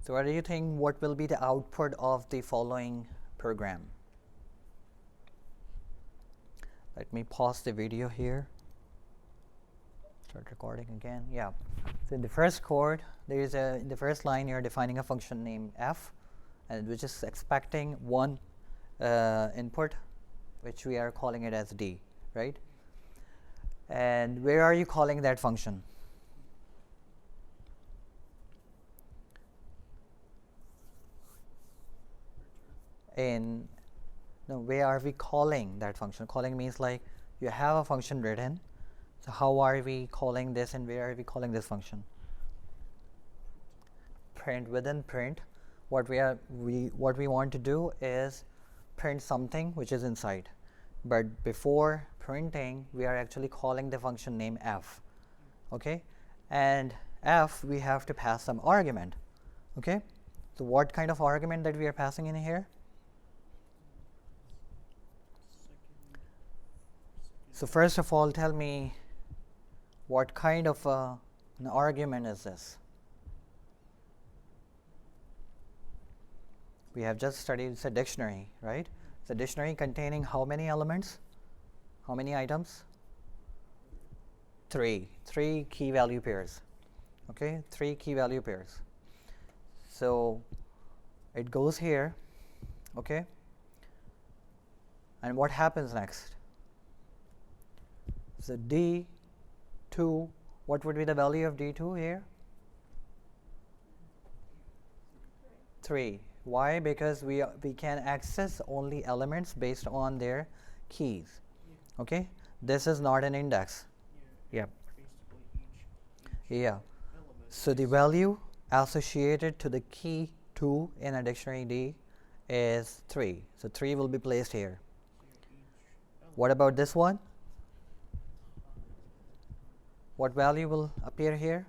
So what do you think, what will be the output of the following program? Let me pause the video here. Start recording again. Yeah. So in the first code, there is in the first line you're defining a function named f, and which is expecting one input, which we are calling it as d, right? And where are you calling that function? Where are we calling that function? Calling means like you have a function written. So how are we calling this, and where are we calling this function? Print. Within print, what we want to do is print something which is inside. But before printing, we are actually calling the function name f. Okay, and f we have to pass some argument. Okay, so what kind of argument that we are passing in here? So first of all, tell me, what kind of an argument is this? We have just studied, it's a dictionary, right? It's a dictionary containing how many elements? How many items? Three key value pairs. Okay, 3 key value pairs. So it goes here, okay? And what happens next? So D2, what would be the value of D2 here? 3. Why? Because we can access only elements based on their keys. Okay, this is not an index. Yeah. Yeah. So the value associated to the key 2 in a dictionary D is 3. So 3 will be placed here. What about this one? What value will appear here?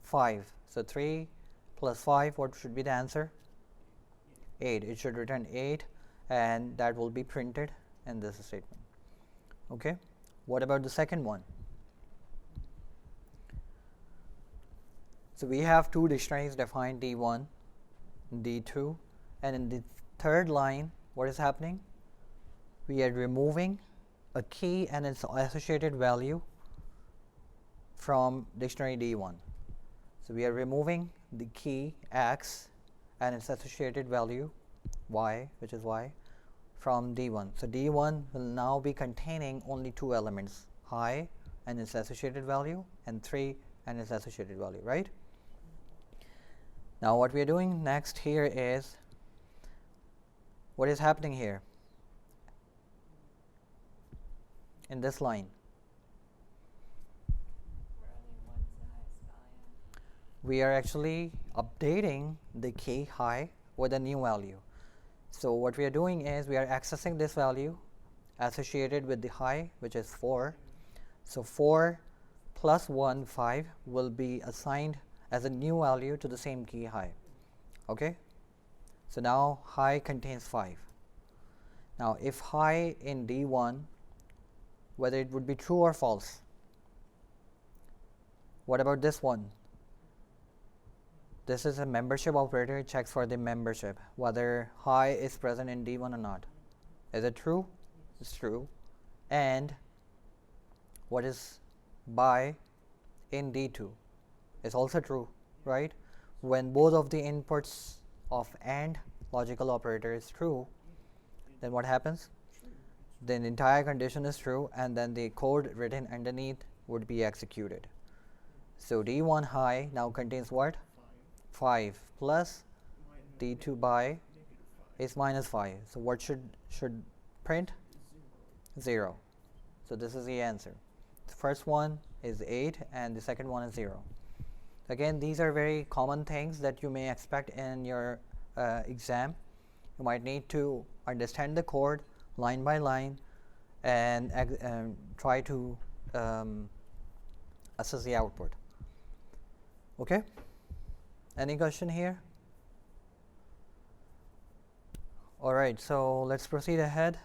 5. So 3 plus 5, what should be the answer? 8. It should return 8, and that will be printed in this statement. Okay. What about the second one? So we have 2 dictionaries defined, D1, D2, and in the third line, what is happening? We are removing a key and its associated value from dictionary D1. So we are removing the key x and its associated value y, which is y, from D1. So D1 will now be containing only 2 elements, high and its associated value, and 3 and its associated value, right? Now what we are doing next here is, what is happening here in this line? We are actually updating the key high with a new value. So what we are doing is we are accessing this value associated with the high, which is 4. So 4 plus 1, 5 will be assigned as a new value to the same key high. Okay, so now high contains 5. Now if high in D1, whether it would be true or false. What about this one? This is a membership operator. It checks for the membership, whether high is present in D1 or not. Is it true? It's true. And what is by in D2? It's also true, right? When both of the inputs of AND logical operator is true, then what happens? Then the entire condition is true, and then the code written underneath would be executed. So D1 high now contains what? 5 plus D2 by is minus 5. So what should print? 0. So this is the answer. The first one is 8 and the second one is 0. Again, these are very common things that you may expect in your exam. You might need to understand the code line by line and try to assess the output. Okay? Any question here? All right, so let's proceed ahead.